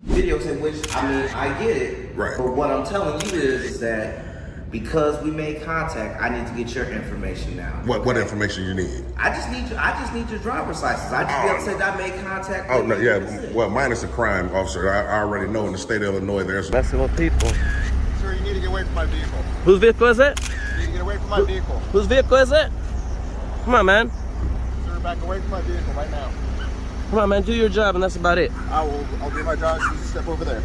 videos in which, I mean, I get it. Right. But what I'm telling you is that because we made contact, I need to get your information now. What information you need? I just need your driver's license. I just be able to say that I made contact. Oh, with no, you. yeah. Well, mine is a crime, officer. I already know in the state of Illinois there's... Messing with people. Sir, you need to get away from my vehicle. Whose vehicle is it? You need to get away from my vehicle. Whose vehicle is it? Come on, man. Sir, back away from my vehicle right now. Come on, man. Do your job, and that's about it. I'll do my job. You step over there.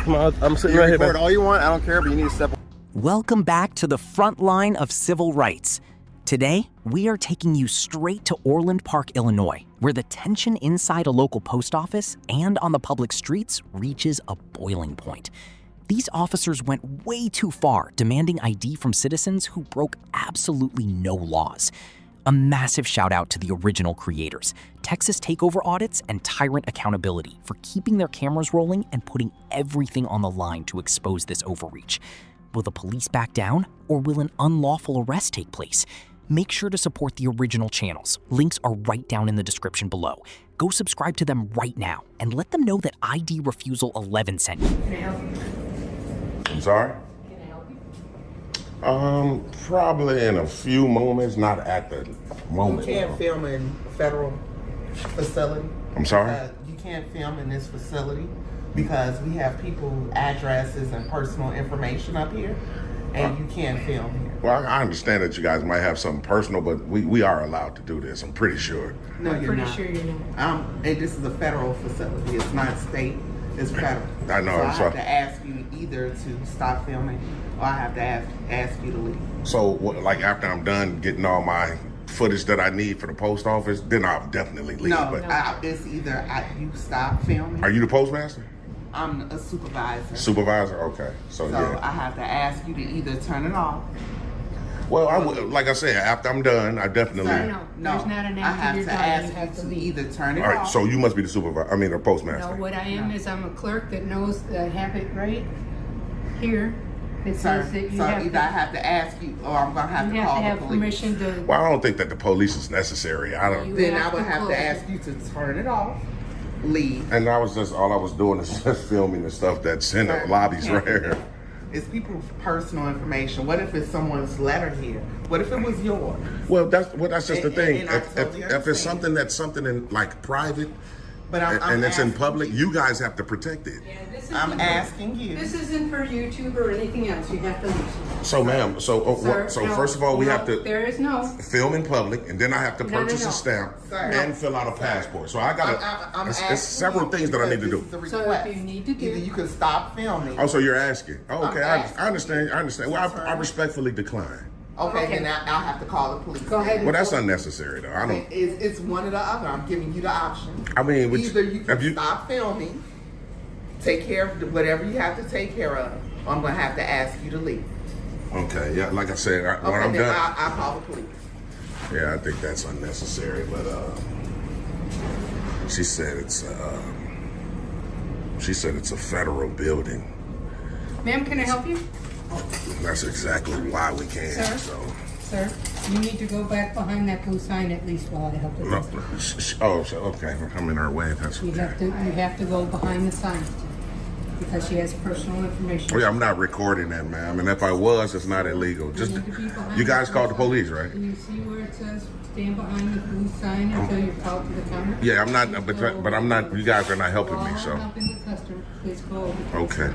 Come on, I'm sitting You right here, record man. all you want. I don't care, but you need to step. Welcome back to the front line of civil rights. Today, we are taking you straight to Orland Park, Illinois, where the tension inside a local post office and on the public streets reaches a boiling point. These officers went way too far, demanding ID from citizens who broke absolutely no laws. A massive shout out to the original creators, Texas Takeover Audits and Tyrant Accountability, for keeping their cameras rolling and putting everything on the line to expose this overreach. Will the police back down, or will an unlawful arrest take place? Make sure to support the original channels. Links are right down in the description below. Go subscribe to them right now and let them know that ID Refusal 11 sent you. Can I help you? I'm sorry? Can I help you? Probably in a few moments, not at the moment. You can't film in federal facility. I'm sorry? You can't film in this facility because we have people's addresses and personal information up here, and you can't film here. Well, I understand that you guys might have something personal, but we are allowed to do this, I'm pretty sure. No, I'm you're pretty not. sure you're not. And this is a federal facility. It's not state. It's federal. I know, So I so- have to ask you either to stop filming, or I have to ask you to leave. So, like, after I'm done getting all my footage that I need for the post office, then I'll definitely leave. No, But it's either you stop filming. are you the postmaster? I'm a supervisor. Supervisor? Okay. So, So yeah. I have to ask you to either turn it off. Well, I would, like I said, after I'm done, I definitely... Sir, No, no, there's not an I after have you're to done, ask you have to you to leave. either turn it All right, off. so you must be the supervisor, the postmaster. No, what I am is I'm a clerk that knows that I have it right here. It Sir, says that you so have either I have to ask you, or I'm gonna have you to have call to have the police. permission to. Well, I don't think that the police is necessary. I don't... Then I have would to have close to ask it. you to turn it off, leave. And all I was doing is just filming the stuff that's in the Sir, lobbies you right can't- here. It's people's personal information. What if it's someone's letter here? What if it was yours? Well, that's just the And- thing. and I If totally it's understand. something in like private, But and it's in asking public, you. you guys have to protect it. Yeah, this I'm isn't asking for, you. This isn't for YouTube or anything else. You have to leave. So, ma'am, Sir, no, first of all, we no, have to There is no. film in public, and then I have to No, no, purchase no. a stamp Sir, and no. fill out a passport. So I got I'm it's asking several you things that I need to because do. this is a So if request. you need to do- Either you can stop filming. Oh, so you're asking? Oh, okay, I'm I asking understand. you. I understand. Well, I respectfully decline. Okay, Okay. then I'll have to call the police. Go ahead. Well, that's unnecessary, though. I don't. It's one or the other. I'm giving you the option. I mean, Either you have can stop filming, take care of whatever you have to take care of, or I'm going to have to ask you to leave. Okay, yeah, like I said, when Okay, I'm then done. I'll call the police. Yeah, I think that's unnecessary, but she said it's a federal building. Ma'am, can I help you? That's exactly why we can't. Sir? So, Sir, you need to go back behind that blue sign at least while I help with no, this. okay, we're coming our way. That's You okay. have to go behind the sign because she has personal information. Oh, yeah, I'm not recording that, ma'am. And if I was, it's not illegal. Just need to be behind you guys the called the blue police, sign. right? You see where it says stand behind the blue sign until you're called to the counter? Yeah, I'm not, but I'm not. You guys are not helping me, While I'm so helping the customer, please go over. okay.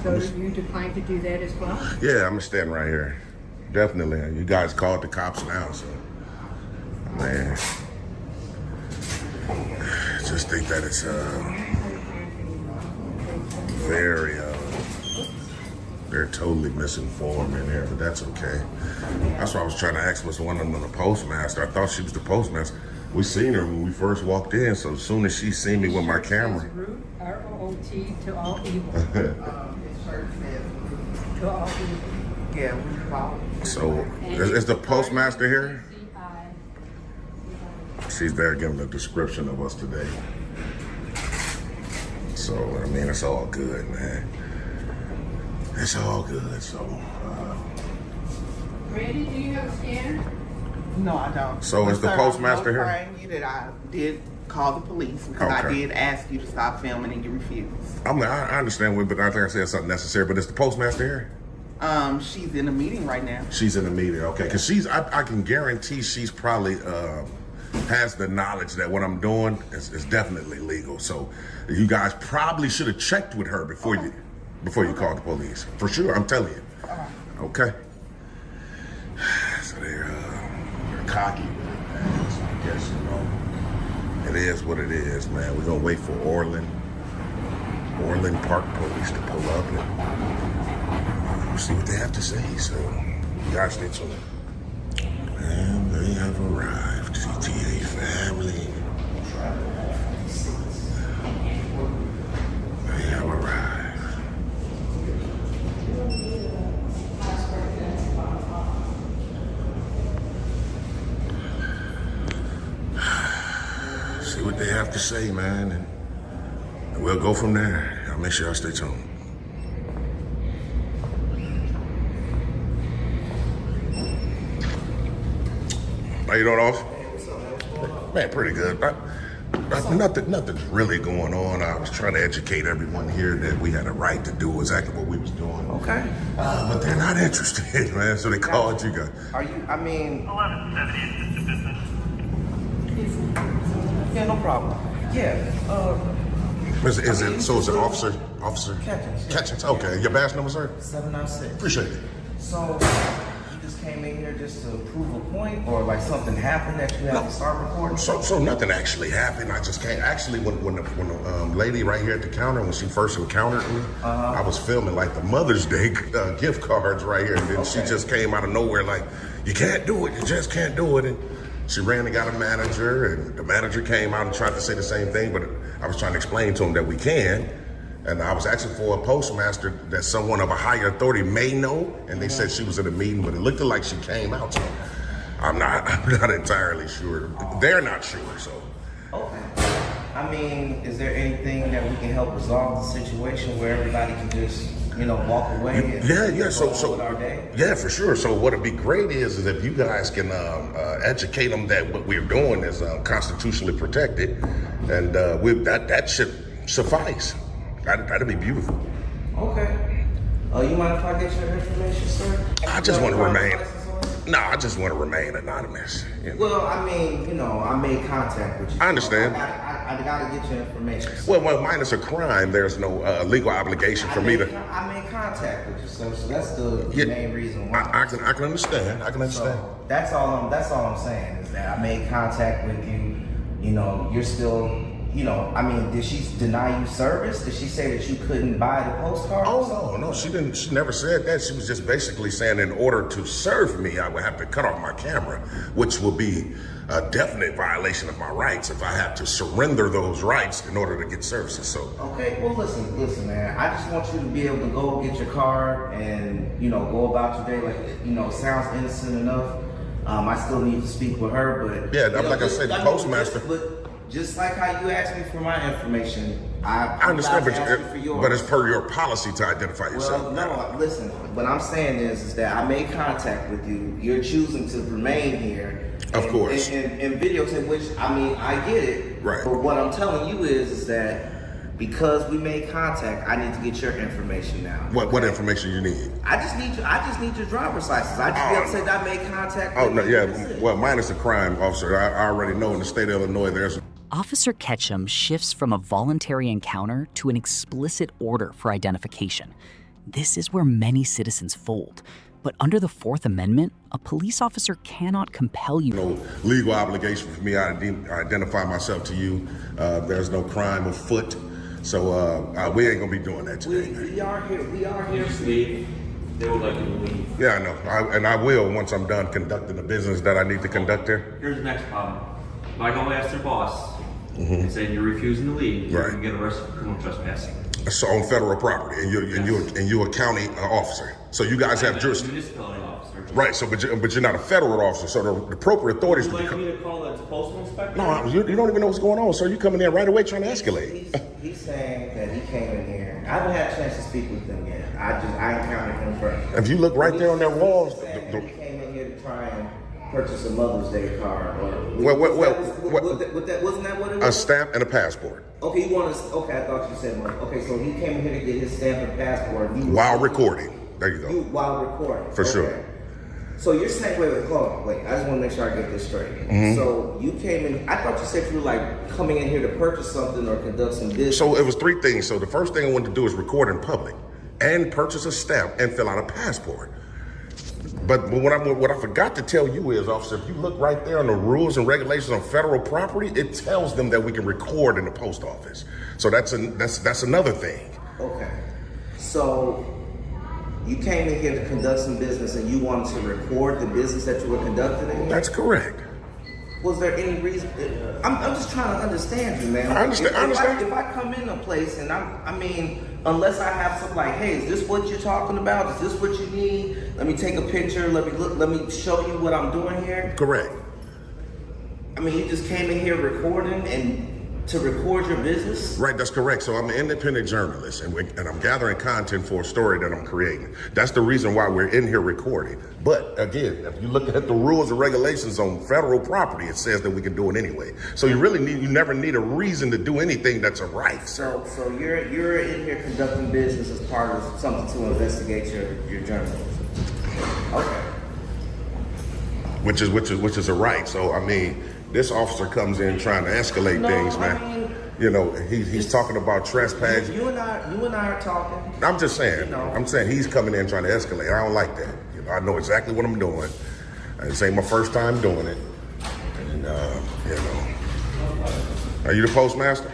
So you decline to do that as well? Yeah, I'm gonna stand right here. Definitely. You guys called the cops now, so man, just think that it's very they're totally misinformed in here, but that's okay. That's why I was trying to ask was one of them the postmaster. I thought she was the postmaster. We seen her when we first walked in, so as soon as she seen me with my camera. Root, R-O-O-T, to all evil. To all evil. Yeah, we call. So is the postmaster here? She's there giving a description of us today. So, I mean, it's all good, man. It's all good, so. Randy, do you have a scanner? No, I don't. So is the Sir, postmaster I'm here? notifying you that I did call the police because I Okay. did ask you to stop filming and you refused. I understand, but I think I said something necessary. But is the postmaster here? She's in a meeting right now. She's in the meeting, okay? Because I can guarantee she's probably has the knowledge that what I'm doing is definitely legal. So you guys probably should have checked with her before you called the police. For sure, I'm telling you. Okay. So they're cocky. So I guess, it is what it is, man. We're gonna wait for Orland Park Police to pull up and we'll see what they have to say. So you guys stay tuned. And they have arrived, CTA family. They have arrived. See what they have to say, man, and we'll go from there. I'll make sure y'all stay tuned. How you doing, officer? Man, pretty good. Nothing's really going on. I was trying to educate everyone here that we had a right to do exactly what we was doing. Okay. But they're not interested, man. So they called you guys. Are you? I mean. 1170 is just a business. Yeah, no problem. Yeah. Is it Officer Ketchum? Okay. Your badge number, sir? 796. Appreciate it. So you just came in here just to prove a point, or like something happened that you have to start recording? So nothing actually happened. I just can't. Actually, when the lady right here at the counter, when she first encountered me, I was filming like the Mother's Day gift cards right here, and then she just came out of nowhere like, "You can't do it. You just can't do it." And she ran and got a manager, and the manager came out and tried to say the same thing, but I was trying to explain to him that we can. And I was asking for a postmaster that someone of a higher authority may know, and they said she was in a meeting, but it looked like she came out. So I'm not entirely sure. They're not sure. So Okay. I mean, is there anything that we can help resolve the situation where everybody can just, walk away and yeah. go So on with our day? yeah, for sure. So what'd be great is if you guys can educate them that what we're doing is constitutionally protected, and that should suffice. That'd be beautiful. Okay. You mind if I get your information, sir? I just want to Your remain. driver's license on? No, I just want to remain anonymous. Well, I mean, I made contact with you. I understand. I gotta get your information. Sir. Well, minus a crime, there's no legal obligation for me to. I made contact with you, sir. So that's the main reason why. I can understand. I can understand. So that's all I'm saying is that I made contact with you. You're still. Did she deny you service? Did she say that you couldn't buy the postcard? Oh no, she didn't. She never said that. She was just basically saying in order to serve me, I would have to cut off my camera, which would be a definite violation of my rights if I have to surrender those rights in order to get services. So okay, well listen, man. I just want you to be able to go get your card and go about your day like sounds innocent enough. I still need to speak with her, but yeah, like I said, the postmaster. Just like how you asked me for my information, I understand, for yours. but it's per your policy to identify yourself. Well, no, listen. What I'm saying is that I made contact with you. You're choosing to remain here. Of course. And videotape, which I get it. Right. But what I'm telling you is that because we made contact, I need to get your information now. What information you need? I just need your driver's license. I just be able to say that I made contact. Oh with no, you. yeah. Well, minus a crime, officer. I already know in the state of Illinois there's. Officer Ketchum shifts from a voluntary encounter to an explicit order for identification. This is where many citizens fold. But under the Fourth Amendment, a police officer cannot compel you. No legal obligation for me to identify myself to you. There's no crime afoot. So we ain't gonna be doing that today. We are here. Leave. They would like you to leave. Yeah, I know. And I will once I'm done conducting the business that I need to conduct there. Here's the next problem. If I go ask their boss and say you're refusing to leave, you're Right. going to get arrested for criminal trespassing. So on federal property, and you're a county officer. So you guys have I'm a jurisdiction. municipality officer. Right. So, but you're not a federal officer. So the appropriate authorities. Would you like me to call the postal inspector? No, you don't even know what's going on, sir. You coming in right away trying to escalate. He's saying that he came in here. I haven't had a chance to speak with them yet. I encountered him first. If you look right there on their walls, He's saying that he came in here to try and purchase a Mother's Day card, or wasn't that what it was? A stamp and a passport. Okay, you want to? Okay, I thought you said money. Okay, so he came here to get his stamp and passport While recording. There you go. While recording. For sure. So you're saying, hold on, I just want to make sure I get this straight. Mm-hmm. So you came in, I thought you said you were like coming in here to purchase something or conduct some business. So it was three things. So the first thing I wanted to do is record in public and purchase a stamp and fill out a passport. But what I forgot to tell you is, officer, if you look right there on the rules and regulations on federal property, it tells them that we can record in the post office. So that's another thing. Okay. So you came in here to conduct some business and you wanted to record the business that you were conducting in here? That's correct. Was there any reason? I'm just trying to understand you, man. I understand. If I come in a place and unless I have something like, hey, is this what you're talking about? Is this what you need? Let me take a picture. Let me show you what I'm doing here. Correct. I mean, you just came in here recording and to record your business? Right, that's correct. So I'm an independent journalist, and I'm gathering content for a story that I'm creating. That's the reason why we're in here recording. But again, if you look at the rules and regulations on federal property, it says that we can do it anyway. So you never need a reason to do anything that's a right. So you're in here conducting business as part of something to investigate your journalism. Okay. Which is a right. So I mean, this officer comes in trying to escalate things, man. He's talking about trespass. You and I are talking. I'm just saying. I'm saying he's coming in trying to escalate. I don't like that. I know exactly what I'm doing. This ain't my first time doing it. And are you the postmaster?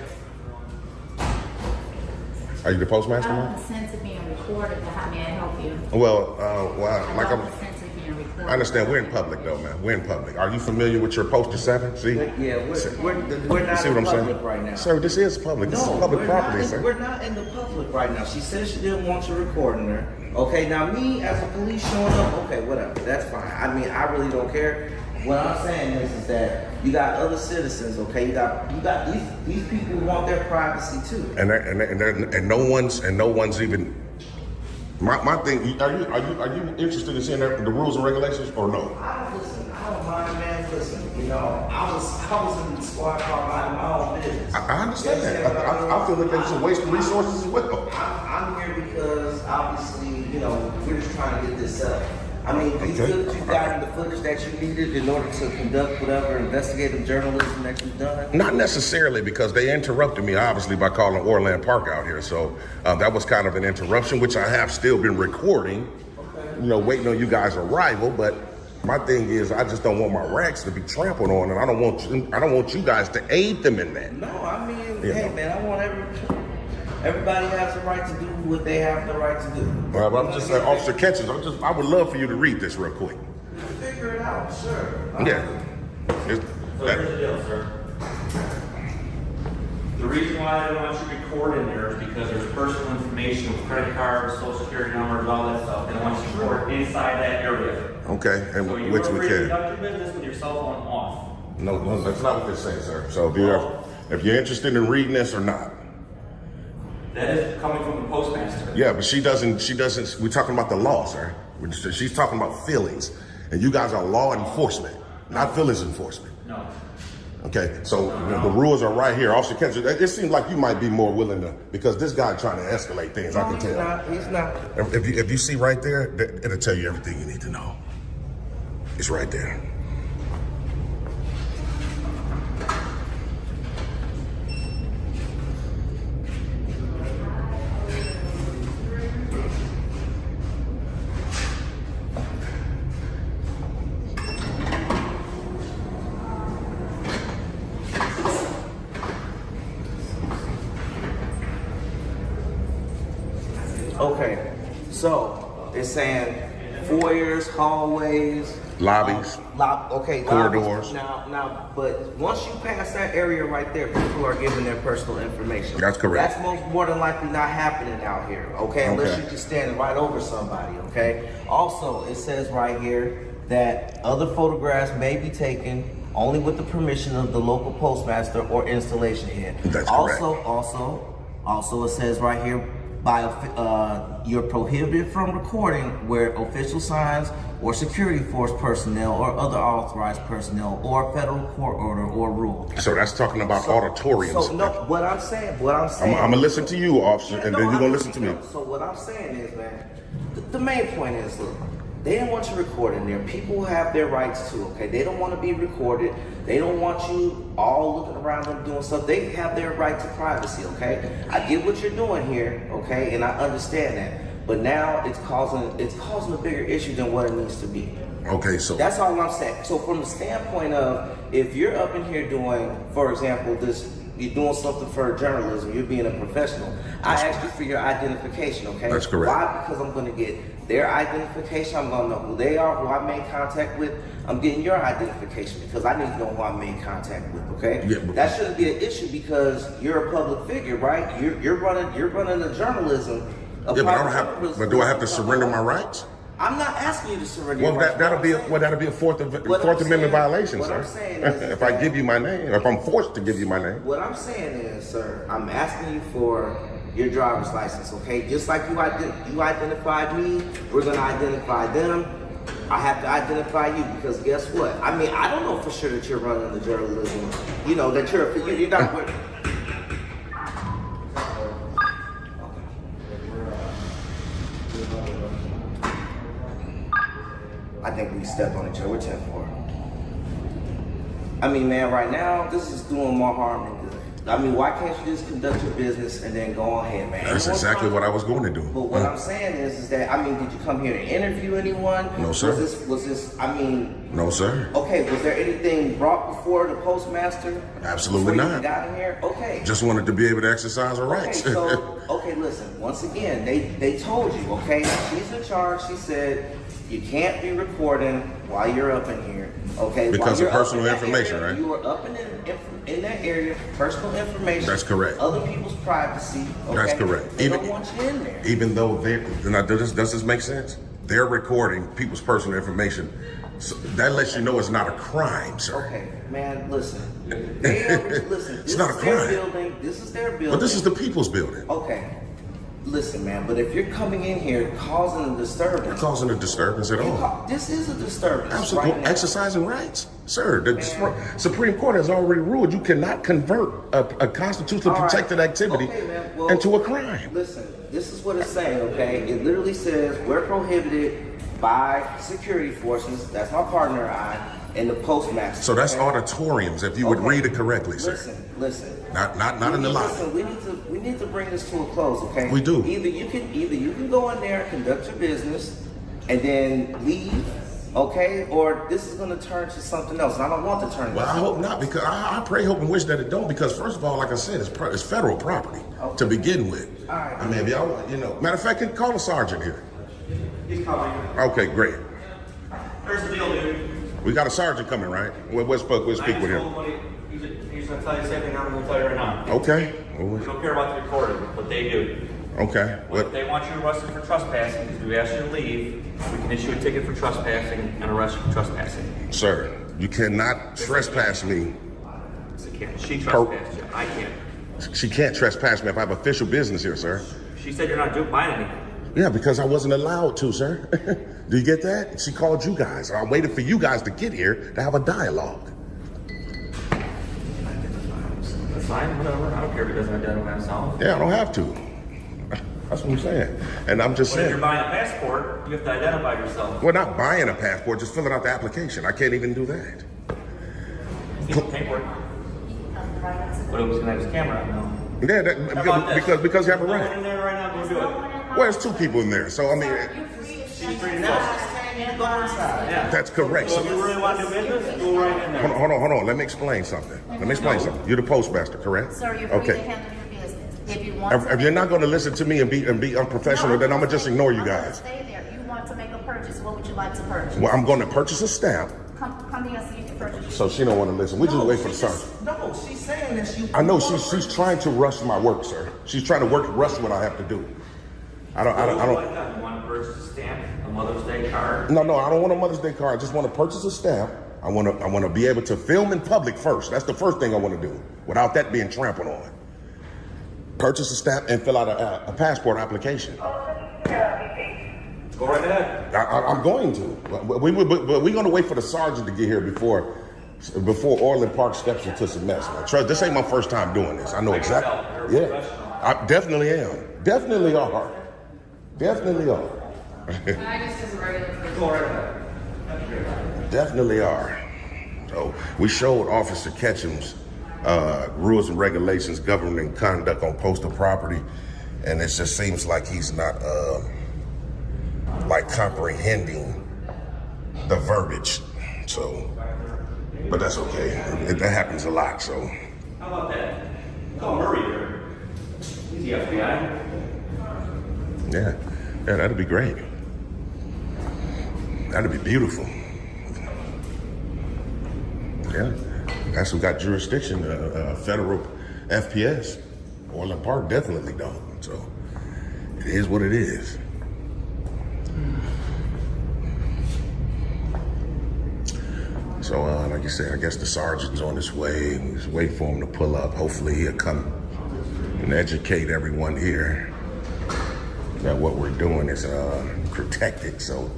Are you the postmaster? I don't have a sense of being recorded, but how may I help you? I understand we're in public though, man. We're in public. Are you familiar with your Postal 7? See? Yeah, we're not in public right now. Sir, this is public. This is public property, sir. We're not in the public right now. She said she didn't want you recording her. Okay, now me as a police showing up, okay, whatever. That's fine. I mean, I really don't care. What I'm saying is that you got other citizens, okay? You got these people who want their privacy too. And no one's even. My thing, are you interested in seeing the rules and regulations or no? I don't mind, man. Listen, I was in the squad car minding my own business. I understand that. I feel like that's a waste of resources as well. I'm here because obviously, we're just trying to get this set up. I mean, you feel that you got the footage that you needed in order to conduct whatever investigative journalism that you've done? Not necessarily, because they interrupted me, obviously, by calling Orland Park out here. So that was kind of an interruption, which I have still been recording, waiting on you guys' arrival. But my thing is, I just don't want my rights to be trampled on, and I don't want you guys to aid them in that. No, I mean, man, I want everybody has the right to do what they have the right to do. But I'm just saying, Officer Ketchum, I would love for you to read this real quick. Figure it out, sure. Yeah. So here's the deal, sir. The reason why I don't want you to record in there is because there's personal information with credit cards, social security numbers, all that stuff. And I want you to record inside that area. Okay, and so which we can. can. Conduct your business with your cell phone off. No, that's not what they're saying, sir. So if you're interested in reading this or not. That is coming from the postmaster. Yeah, but she doesn't, we're talking about the law, sir. She's talking about feelings. And you guys are law enforcement, not feelings enforcement. No. Okay, so the rules are right here. Officer Ketchum, it seems like you might be more willing to, because this guy trying to escalate things, I can tell. He's not. If you see right there, it'll tell you everything you need to know. It's right there. Okay, so it's saying foyers, hallways, Lobbies. Lobbies. Corridors. Now, but once you pass that area right there, people are giving their personal information. That's correct. That's more than likely not happening out here, okay? Unless you're just standing right over somebody, okay? Also, it says right here that other photographs may be taken only with the permission of the local postmaster or installation head. That's correct. Also, it says right here, You're prohibited from recording where official signs or security force personnel or other authorized personnel or federal court order or rule. So that's talking about auditoriums. So no, what I'm saying. I'm gonna listen to you, officer, and then you're gonna listen to me. So what I'm saying is, man, the main point is, look, they don't want you recording there. People have their rights too, okay? They don't want to be recorded. They don't want you all looking around them doing stuff. They have their right to privacy, okay? I get what you're doing here, okay? And I understand that. But now it's causing a bigger issue than what it needs to be. Okay, so That's all I'm saying. So from the standpoint of, if you're up in here doing, for example, you're doing something for journalism, you're being a professional. I asked you for your identification, okay? That's correct. Why? Because I'm gonna get their identification, I'm gonna know who they are, who I made contact with. I'm getting your identification because I need to know who I made contact with, okay? Yeah, but that shouldn't be an issue because you're a public figure, right? You're running the journalism. yeah, but I don't have. But do I have to surrender my rights? I'm not asking you to surrender. Well, your rights. that'll be a Fourth Amendment violation, sir. If I give you my name, if I'm forced to give you my name. What I'm saying is, sir, I'm asking you for your driver's license, okay? Just like you identified me, we're gonna identify them. I have to identify you because guess what? I mean, I don't know for sure that you're running the journalism. You know that you're not. I think we stepped on each other. We're 10-4. I mean, man, right now, this is doing more harm than good. I mean, why can't you just conduct your business and then go ahead, man? That's exactly what I was going to do. But what I'm saying is that, I mean, did you come here to interview anyone? No, sir. Was this, I mean... No, sir. Okay, was there anything brought before the postmaster? Absolutely before not. You got in here? Okay. Just wanted to be able to exercise our rights. Okay, listen, once again, they told you, okay? She's in charge. She said, you can't be recording while you're up in here, okay? Because of personal information, area, right? You are up in that area, personal information. That's correct. Other people's privacy, okay? That's correct. They don't want you in there. Even though does this make sense? They're recording people's personal information. So that lets you know it's not a crime, sir. Okay, man, listen. Listen, It's not a crime. This is their building. But this is the people's building. Okay. Listen, man, but if you're coming in here causing a disturbance... You're causing a disturbance at all. This is a disturbance. Absolutely. Right now. Exercising rights. Sir, the Supreme Court has already ruled you cannot convert a constitutionally protected activity into a crime. Listen, this is what it's saying, okay? It literally says we're prohibited by security forces, that's my partner and I, and the postmaster. So that's auditoriums, if you would read it correctly, sir. Listen. Not in the lobby. Listen, we need to bring this to a close, okay? We do. Either you can go in there and conduct your business and then leave, okay? Or this is gonna turn to something else. And I don't want to turn. Well, I hope not, because I pray, hope, and wish that it don't. Because first of all, like I said, it's federal property to begin with. All right. I mean, if y'all, matter of fact, call the sergeant here. He's calling. Okay, great. Here's the deal, dude. We got a sergeant coming, right? We'll speak with him. He's going to tell you the same thing I'm going to tell you right now. Okay. We don't care about the recording, but they do. Okay. If they want you arrested for trespassing, because we ask you to leave, we can issue a ticket for trespassing and arrest you for trespassing. Sir, you cannot trespass me. She trespassed you. I can't. She can't trespass me if I have official business here, sir. She said you're not buying anything. Yeah, because I wasn't allowed to, sir. Do you get that? She called you guys. I waited for you guys to get here to have a dialogue. That's fine, whatever. I don't care if he doesn't identify himself. Yeah, I don't have to. That's what I'm saying. And I'm just But if saying. you're buying a passport, you have to identify yourself. We're not buying a passport, just filling out the application. I can't even do that. Paperwork. What if he's going to have his camera out now? Yeah, because you have a Go right. in there right now, go do it. Well, there's two people in there, so I mean, She's free to go. Yeah. that's correct. So if you really want to do business, go right in there. Hold on. Let me explain something. You're the postmaster, correct? Sir, you're free to handle your business. If you want If you're not going to listen to me and be unprofessional, then I'm gonna just ignore you guys. Stay there. You want to make a purchase. What would you like to purchase? Well, I'm going to purchase a stamp. Come here so you can purchase. So she don't want to listen. We just wait for the sergeant. No, she's saying that you... I know she's trying to rush my work, sir. She's trying to rush what I have to do. I don't. You want to purchase a stamp, a Mother's Day card? No, I don't want a Mother's Day card. I just want to purchase a stamp. I want to be able to film in public first. That's the first thing I want to do, without that being trampled on. Purchase a stamp and fill out a passport application. Go right ahead. I'm going to. But we're going to wait for the sergeant to get here before Orland Park steps into some mess. Man. Trust, this ain't my first time doing this. I know exactly. Yeah, I definitely am. Definitely are. Definitely are. Go right ahead. Definitely are. So we showed Officer Ketchum's rules and regulations governing conduct on postal property, and it just seems like he's not like comprehending the verbiage. So, but that's okay. That happens a lot. So, How about that? Call Murray here. He's the FBI. yeah, that'd be great. That'd be beautiful. Yeah, that's who got jurisdiction. Federal FPS. Orland Park definitely don't. So it is what it is. So like you said, I guess the sergeant's on his way. Just wait for him to pull up. Hopefully he'll come and educate everyone here that what we're doing is protected. So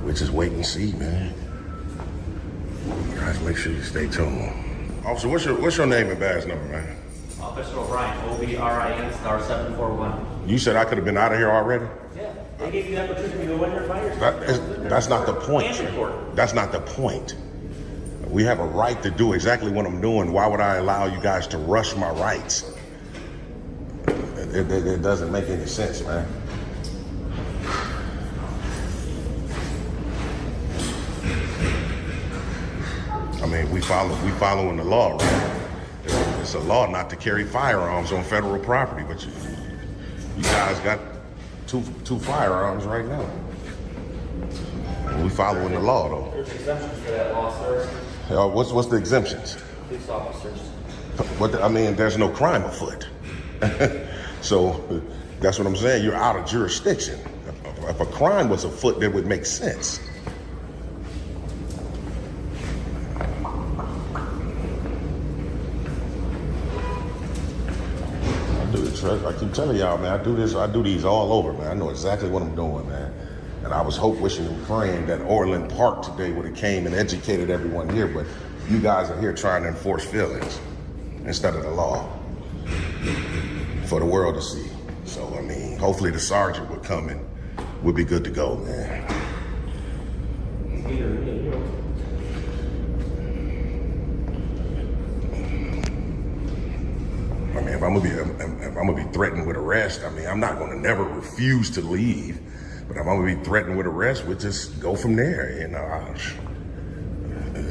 we'll just wait and see, man. Guys, make sure you stay tuned. Officer, what's your name and badge number, man? Officer O'Brien, OBRIN *741. You said I could have been out of here already? Yeah, they gave you the opportunity to win your fire. That's not the point. And report. That's not the point. We have a right to do exactly what I'm doing. Why would I allow you guys to rush my rights? It doesn't make any sense, man. I mean, we following the law, right? It's a law not to carry firearms on federal property, but you guys got two firearms right now. We following the law, though. There's exemptions for that law, sir. What's the exemptions? Police officers. I mean, there's no crime afoot. So that's what I'm saying. You're out of jurisdiction. If a crime was afoot, that would make sense. I keep telling y'all, man, I do these all over, man. I know exactly what I'm doing, man. And I was wishing and praying that Orland Park today would have came and educated everyone here, but you guys are here trying to enforce feelings instead of the law for the world to see. So, I mean, hopefully the sergeant would come and we'll be good to go, man. I mean, if I'm gonna be threatened with arrest, I mean, I'm not gonna never refuse to leave, but if I'm gonna be threatened with arrest, we'll just go from there. You know,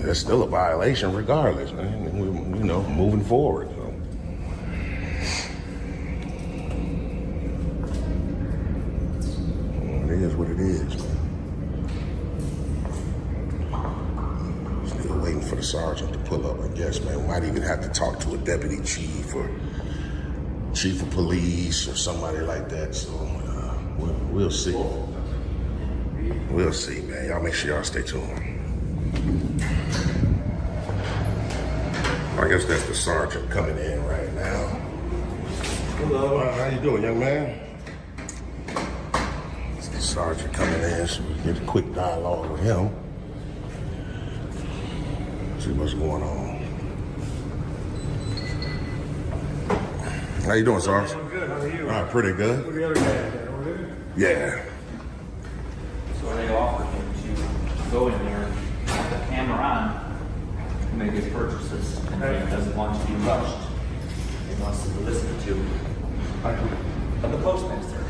it's still a violation regardless, man. And we're, moving forward. So. It is what it is, man. Still waiting for the sergeant to pull up, I guess, man. We might even have to talk to a deputy chief or chief of police or somebody like that. So we'll see. We'll see, man. Y'all make sure y'all stay tuned. I guess that's the sergeant coming in right now. Hello. How you doing, young man? It's the sergeant coming in, so we can get a quick dialogue with him. See what's going on. How you doing, Sarge? I'm good. How are you? Pretty good. What the other guy? Good? Yeah. So they offered him to go in there, have the camera on, and make his purchases, and he doesn't want to be rushed. He wants to be listened to. But the postmaster,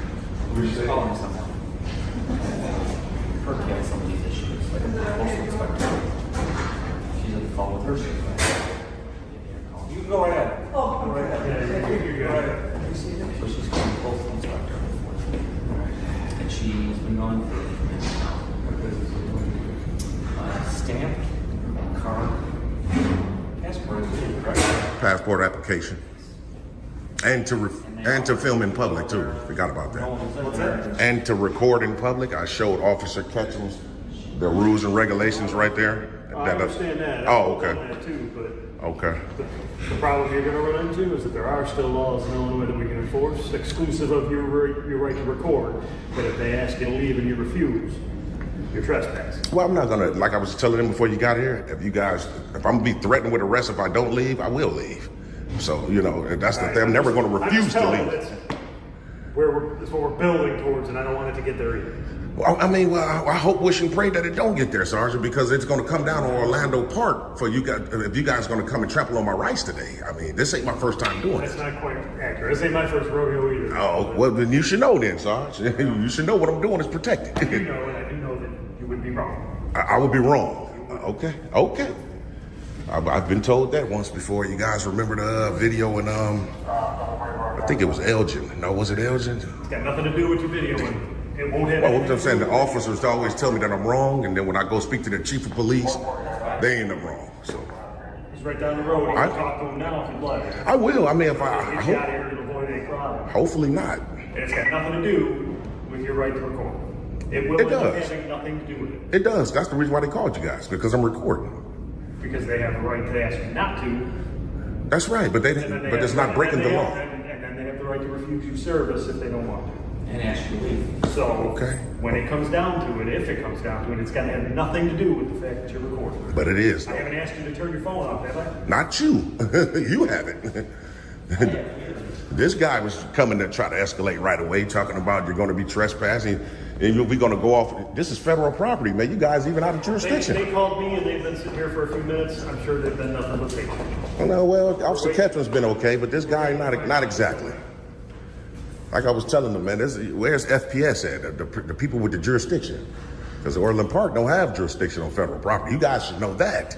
who's calling someone, her has some of these issues, like a postal inspector. She's on the phone with her supervisor. You can go right ahead. Oh, go right ahead. Yeah, you're good. So she's calling the postal inspector. And she's been going for stamp, card, Passport application. And to film in public too. Forgot about that. What's that? And to record in public. I showed Officer Ketchum's the rules and regulations right there. I understand that. Oh, okay. I understand that too, but Okay. The problem you're gonna run into is that there are still laws in Illinois that we can enforce, exclusive of your right to record. But if they ask you to leave and you refuse, you're trespassing. Well, I'm not gonna, like I was telling them before you got here, if I'm gonna be threatened with arrest if I don't leave, I will leave. So, you know, that's the thing. I'm never gonna refuse to leave. That's what we're building towards, and I don't want it to get there either. Well, I mean, I hope, wish, and pray that it don't get there, Sergeant, because it's going to come down to Orlando Park for you guys. If you guys going to come and trample on my rights today, I mean, this ain't my first time doing That's it. not quite accurate. This ain't my first rodeo either. Oh, well, then you should know then, Sergeant. You should know what I'm doing is protected. You know, and I do know that you would be wrong. I would be wrong. Okay. I've been told that once before. You guys remember the video and I think it was Elgin. No, was it Elgin? It's got nothing to do with your video. It won't have. Well, what I'm saying, the officers always tell me that I'm wrong, and then when I go speak to the chief of police, they ain't I'm wrong. So He's right down the road. You can talk to him now if you'd like. I will. I mean, if Get you out of here to avoid any problem. hopefully not. And it's got nothing to do with your right to record. It will It end up does. having nothing to do with it. It does. That's the reason why they called you guys, because I'm recording. Because they have the right to ask you not to. That's right, but And then but it's not breaking the law. And then they have the right to refuse you service if they don't want to. And ask you to leave. So Okay. when it comes down to it, if it comes down to it, it's got to have nothing to do with the fact that you're recording. But it is. I haven't asked you to turn your phone off, have I? Not you. You haven't. This guy was coming to try to escalate right away, talking about you're going to be trespassing and we're going to go off. This is federal property, man. You guys even out of jurisdiction. They called me and they've been sitting here for a few minutes. I'm sure they've been nothing but patient. Well, Officer Ketchum's been okay, but this guy not exactly. Like I was telling them, man, where's FPS at? The people with the jurisdiction. Because Orland Park don't have jurisdiction on federal property. You guys should know that.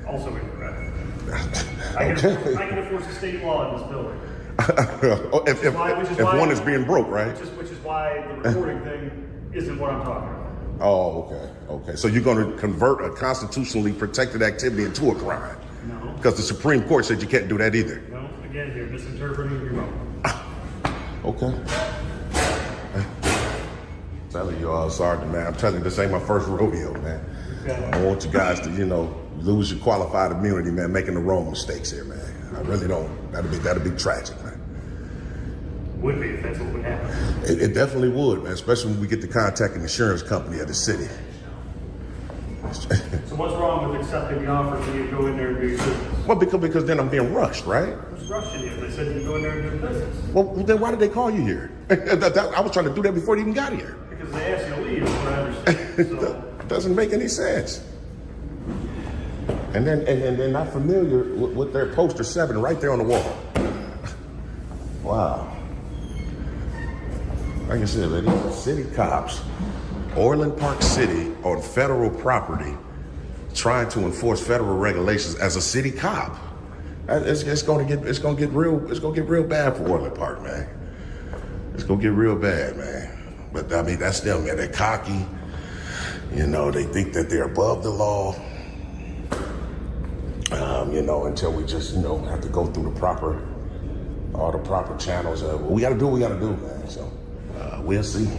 Also incorrect. I can enforce a state law in this building. if one is being broke, right? Which is why the recording thing isn't what I'm talking about. Oh, okay. So you're going to convert a constitutionally protected activity into a crime? No. Because the Supreme Court said you can't do that either. No, again, you're misinterpreting me wrong. Okay. Telling you, Sergeant, man. I'm telling you, this ain't my first rodeo, man. Okay. I don't want you guys to, lose your qualified immunity, man, making the wrong mistakes here, man. I really don't. That'd be tragic, man. Would be if that's what would happen. It definitely would, man, especially when we get to contact an insurance company of the city. So what's wrong with accepting the offer for you to go in there and do your business? Well, because then I'm being rushed, right? Who's rushing you? They said you can go in there and do business. Well, then why did they call you here? I was trying to do that before they even got here. Because they asked you to leave, is what I understand. So That doesn't make any sense. And then they're not familiar with their poster 7 right there on the wall. Wow. Like I said, man, these are city cops, Orland Park City on federal property, trying to enforce federal regulations as a city cop. It's gonna get real bad for Orland Park, man. It's gonna get real bad, man. But I mean, that's them, man. They're cocky. They think that they're above the law. Until we just, have to go through all the proper channels. We got to do what we got to do, man. So we'll see.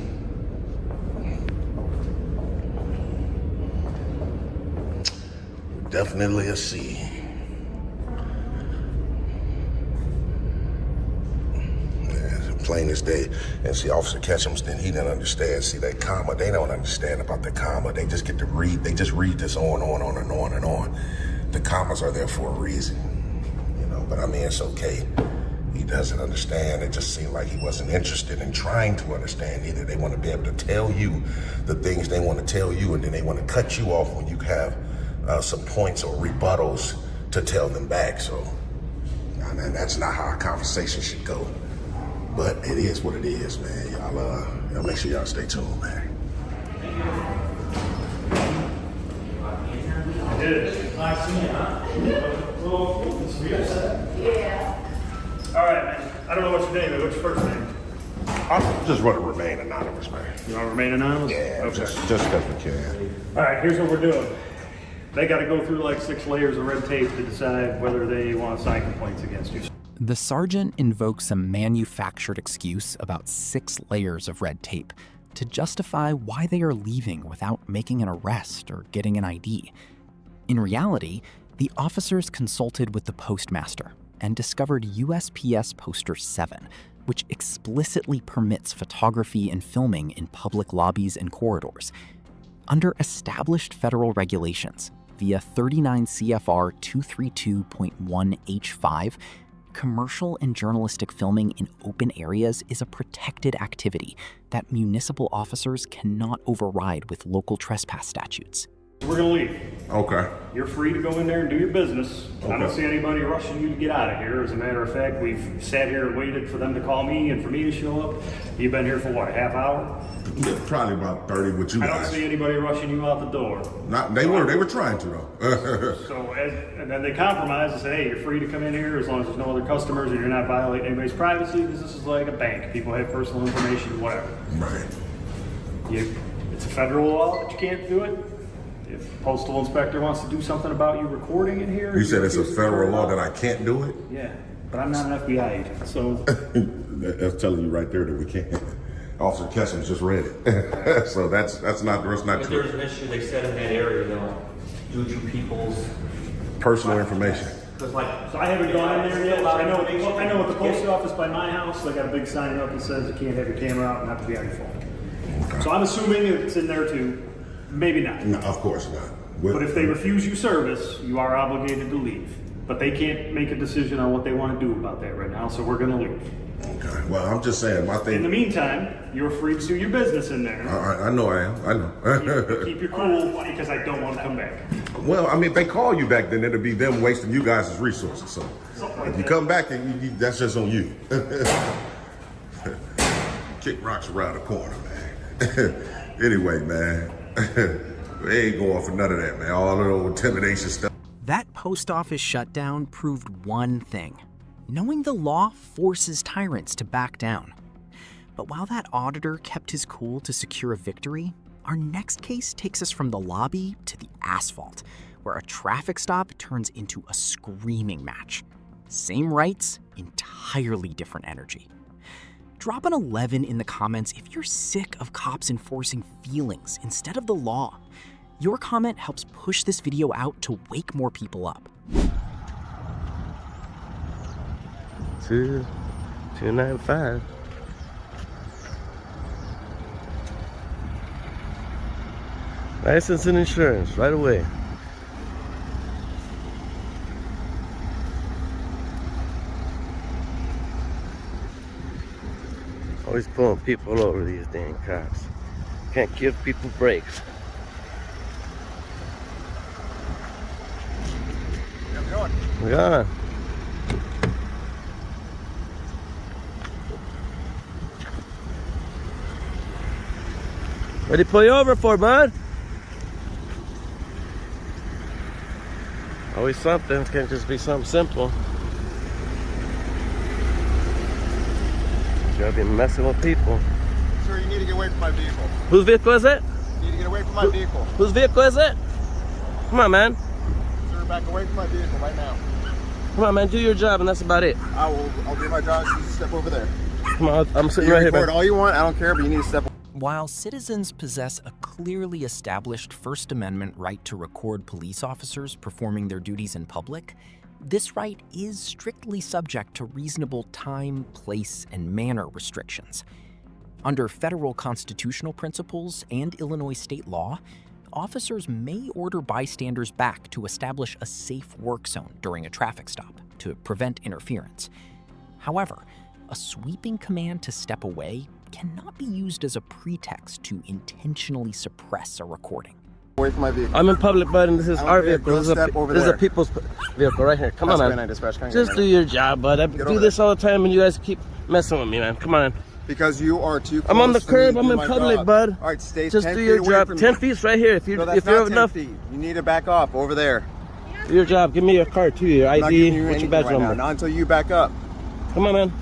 Definitely a see. Plain as day. And see, Officer Ketchum, then he didn't understand. See, that comma, they don't understand about the comma. They just get to read. They just read this on and on. The commas are there for a reason, but I mean, it's okay. He doesn't understand. It just seemed like he wasn't interested in trying to understand either. They want to be able to tell you the things they want to tell you, and then they want to cut you off when you have some points or rebuttals to tell them back. So, and that's not how a conversation should go. But it is what it is, man. Y'all make sure y'all stay tuned, man. it is. Nice seeing you, huh? Yeah. All right, man. I don't know what's your name, but what's your first name? I'm just want to remain anonymous, man. You want to remain anonymous? Yeah, Okay. just because we can. All right, here's what we're doing. They got to go through like 6 layers of red tape to decide whether they want to sign complaints against you. The sergeant invokes a manufactured excuse about 6 layers of red tape to justify why they are leaving without making an arrest or getting an ID. In reality, The officers consulted with the postmaster and discovered USPS Poster 7, which explicitly permits photography and filming in public lobbies and corridors. Under established federal regulations, via 39 CFR 232.1H5, commercial and journalistic filming in open areas is a protected activity that municipal officers cannot override with local trespass statutes. We're gonna leave. Okay. You're free to go in there and do your business. I don't Okay. see anybody rushing you to get out of here. As a matter of fact, we've sat here and waited for them to call me and for me to show up. You've been here for what, a half hour? Yeah, probably about 30 with you I don't guys. see anybody rushing you out the door. They were trying to though. And then they compromised and said, hey, you're free to come in here as long as there's no other customers and you're not violating anybody's privacy, because this is like a bank. People have personal information, whatever. Right. It's a federal law that you can't do it. If a postal inspector wants to do something about you recording in here. You said it's a federal law that I can't do it? Yeah, but I'm not an FBI agent, so. That's telling you right there that we can't. Officer Ketchum just read it. So that's not If true. there's an issue, they said in that area, they'll due to people's. Personal information. Because like. So I haven't gone in there yet. I know at the post office by my house, they got a big sign up that says you can't have your camera out and not to be on your phone. Okay. So I'm assuming it's in there too. Maybe not. No, of course not. But if they refuse you service, you are obligated to leave. But they can't make a decision on what they want to do about that right now, so we're going to leave. Okay. Well, I'm just saying, my thing. In the meantime, you're free to do your business in there. I know I am. I know. Keep your cool, because I don't want to come back. Well, I mean, if they call you back, then it'll be them wasting you guys' resources. So if you come back, and that's just on you. Kick rocks around the corner, man. Anyway, man. They ain't going for none of that, man. All of the intimidation stuff. That post office shutdown proved one thing. Knowing the law forces tyrants to back down. But while that auditor kept his cool to secure a victory, our next case takes us from the lobby to the asphalt, where a traffic stop turns into a screaming match. Same rights, entirely different energy. Drop an 11 in the comments if you're sick of cops enforcing feelings instead of the law. Your comment helps push this video out to wake more people up. 295. License and insurance right away. Always pulling people over, these dang cops. Can't give people breaks. We're gone. What'd he pull you over for, bud? Always something. Can't just be something simple. You gotta be messing with people. Sir, you need to get away from my vehicle. Whose vehicle is it? You need to get away from my vehicle. Whose vehicle is it? Come on, man. Sir, back away from my vehicle right now. Come on, man. Do your job, and that's about it. I'll do my job. You step over there. Come on, I'm sitting You right here, record man. all you want. I don't care, but you need to step. While citizens possess a clearly established First Amendment right to record police officers performing their duties in public, this right is strictly subject to reasonable time, place, and manner restrictions. Under federal constitutional principles and Illinois state law, officers may order bystanders back to establish a safe work zone during a traffic stop to prevent interference. However, a sweeping command to step away cannot be used as a pretext to intentionally suppress a recording. Away from my vehicle. I'm in public, bud, and this is I don't our care. vehicle. Go This is step over this is a there. people's vehicle right here. Come on, That's man. Van Dispatch. Can I Just get do in? your job, bud. I Get do over this there. all the time, and you guys keep messing with me, man. Come on. Because you are too close. I'm on the to curb. me to I'm do in my public, job. bud. All right, stay Just 10 do feet your away job. from 10 me. feet's right here. If you No, that's if you not have 10 enough, feet. You need to back off over there. do your job. Give me your card too, your I'm not ID, giving you what's your anything badge right now. number. Not until you back up. Come on, man.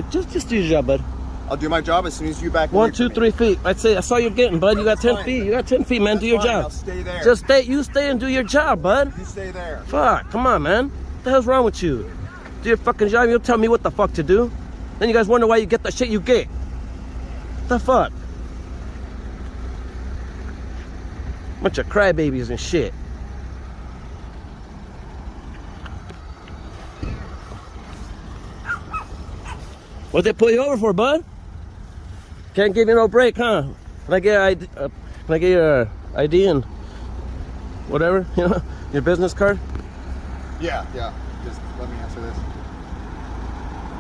Just do your job, bud. I'll do my job as soon as you back away 1, 2, from 3 feet. I'd say I saw you getting, bud. You got 10 fine. feet. You got 10 feet, man. Do your That's fine. job. I'll stay there. Just stay. You stay and do your job, bud. You stay there. Fuck. Come on, man. What the hell's wrong with you? Do your fucking job. You'll tell me what the fuck to do. Then you guys wonder why you get the shit you get. What the fuck? Bunch of crybabies and shit. What they pull you over for, bud? Can't give you no break, huh? Can I get ID, can I get your ID and whatever, you know, your business card? Yeah. Just let me answer this.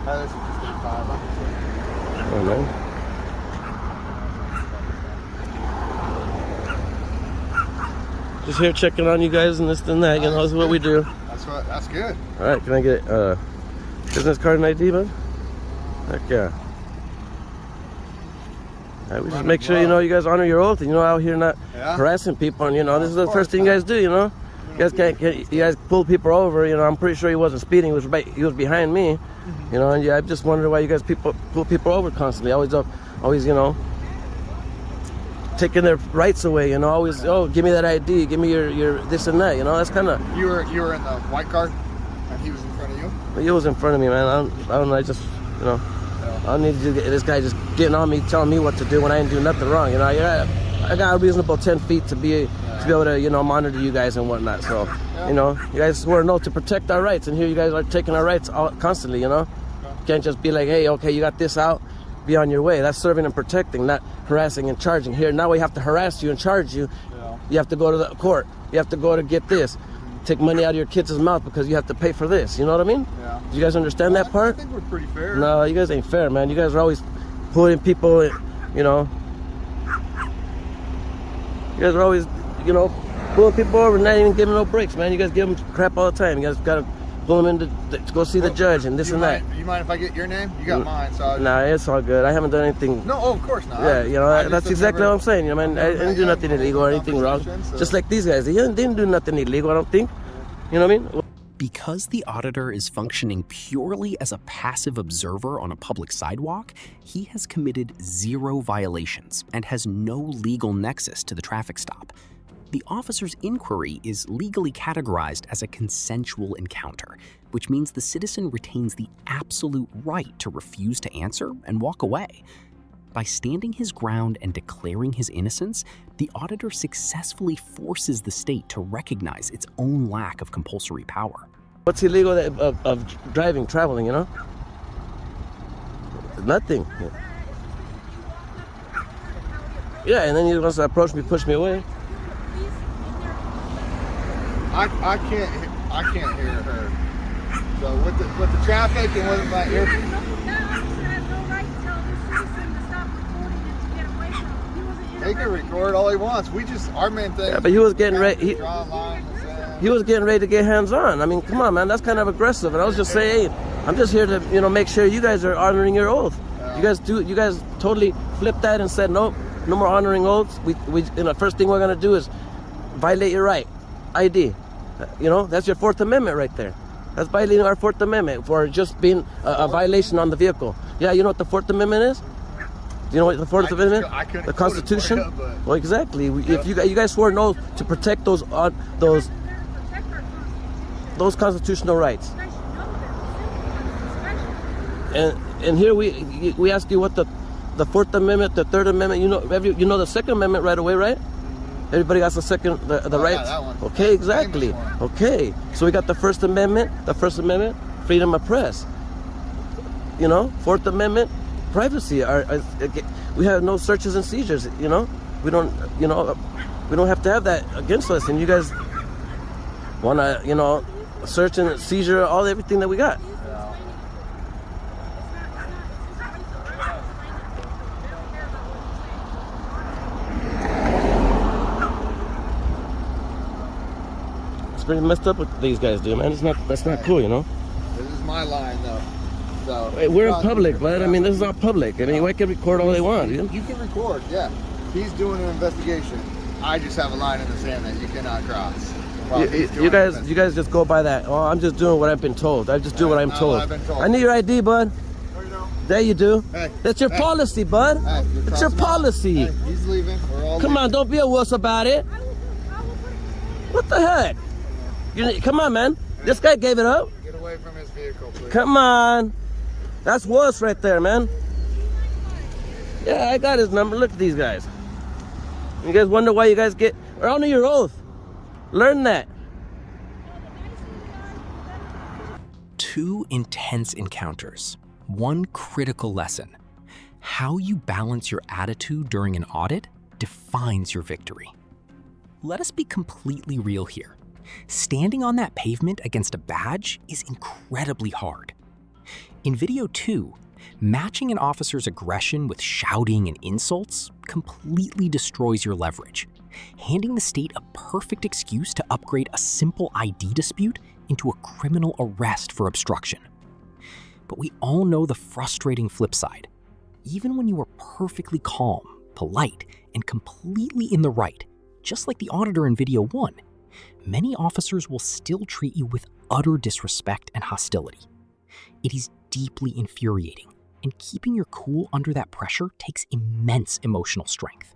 This is just 35. Oh, man. Just here checking on you guys and this and that, you know, that's what we do. That's good. All right, can I get business card and ID, bud? Heck yeah. All right, we just make sure, you know, you guys honor your oath and, you know, out here not harassing people. And, you know, this is the first thing you guys do, you know. You guys can't you guys pull people over, you know. I'm pretty sure he wasn't speeding. He was behind me, you know. And yeah, I just wondered why you guys pull people over constantly. Always, you know, taking their rights away, you know. Always, oh, give me that ID, give me your this and that, you know. That's kind of. You were in the white car, and he was in front of you. He was in front of me, man. I don't know. I just, you know, I don't need this guy just getting on me, telling me what to do when I didn't do nothing wrong. You know, I got a reasonable 10 feet to be able to, you know, monitor you guys and whatnot. So, you know, you guys swore an oath to protect our rights, and here you guys are taking our rights out constantly. You know, you can't just be like, hey, okay, you got this out, be on your way. That's serving and protecting, not harassing and charging. Here now we have to harass you and charge you. You have to go to the court. You have to go to get this. Take money out of your kids' mouth because you have to pay for this. You know what I mean? Yeah. Do you guys understand that part? I think we're pretty fair. No, you guys ain't fair, man. You guys are always putting people, you know. You guys are always, you know, pulling people over and not even giving no breaks, man. You guys give them crap all the time. You guys gotta pull them in to go see the judge and this and that. You mind if I get your name? You got mine, so. Nah, it's all good. I haven't done anything. No, of course not. Yeah, you know, that's exactly what I'm saying. You know, man, I didn't do nothing illegal or anything wrong. So. Just like these guys, they didn't do nothing illegal, I don't think. You know what I mean? Because the auditor is functioning purely as a passive observer on a public sidewalk, he has committed 0 violations and has no legal nexus to the traffic stop. The officer's inquiry is legally categorized as a consensual encounter, which means the citizen retains the absolute right to refuse to answer and walk away. By standing his ground and declaring his innocence, the auditor successfully forces the state to recognize its own lack of compulsory power. What's illegal of driving, traveling, you know? Nothing. Yeah, and then he wants to approach me, push me away. I can't hear her. So with the traffic and with my ear. He can record all he wants. Our main thing. Yeah, but he was getting ready. He was getting ready to get hands-on. I mean, come on, man, that's kind of aggressive. And I was just saying, hey, I'm just here to, you know, make sure you guys are honoring your oath. You guys totally flipped that and said, nope, no more honoring oaths. We you know, first thing we're gonna do is violate your right, ID. You know, that's your 4th Amendment right there. That's violating our 4th Amendment for just being a violation on the vehicle. Yeah, you know what the 4th Amendment is? You know what the 4th Amendment? The Constitution? Well, exactly. If you guys swore an oath to protect those constitutional rights. And here we ask you what the 4th Amendment, the 3rd Amendment. You know the 2nd Amendment right away, right? Everybody got the rights. That one. Okay, exactly. Okay, so we got the First Amendment, freedom of press. You know, 4th Amendment, privacy. We have no searches and seizures. You know, we don't have to have that against us. And you guys want to, you know, search and seizure everything that we got. Pretty messed up what these guys do, man. That's not cool, you know. This is my line, though. So hey, we're in public, but I mean, this is not public. I mean, we can record all they want. You can record, yeah. He's doing an investigation. I just have a line in the sand that you cannot cross. You guys just go by that. Oh, I'm just doing what I've been told. I just do what I'm told. I need your ID, bud. No, you don't. There you do. Hey. That's your policy, bud. Hey, it's your policy. Hey, he's leaving. We're all Come leaving. on, don't be a wuss about it. What the heck? Come on, man. This guy gave it up. Get away from his vehicle, please. Come on. That's wuss right there, man. Yeah, I got his number. Look at these guys. You guys wonder why you guys honor your oath. Learn that. 2 intense encounters. One critical lesson: how you balance your attitude during an audit defines your victory. Let us be completely real here. Standing on that pavement against a badge is incredibly hard. In video 2, matching an officer's aggression with shouting and insults completely destroys your leverage, handing the state a perfect excuse to upgrade a simple ID dispute into a criminal arrest for obstruction. But we all know the frustrating flip side. Even when you are perfectly calm, polite, and completely in the right, just like the auditor in video 1, many officers will still treat you with utter disrespect and hostility. It is deeply infuriating, and keeping your cool under that pressure takes immense emotional strength.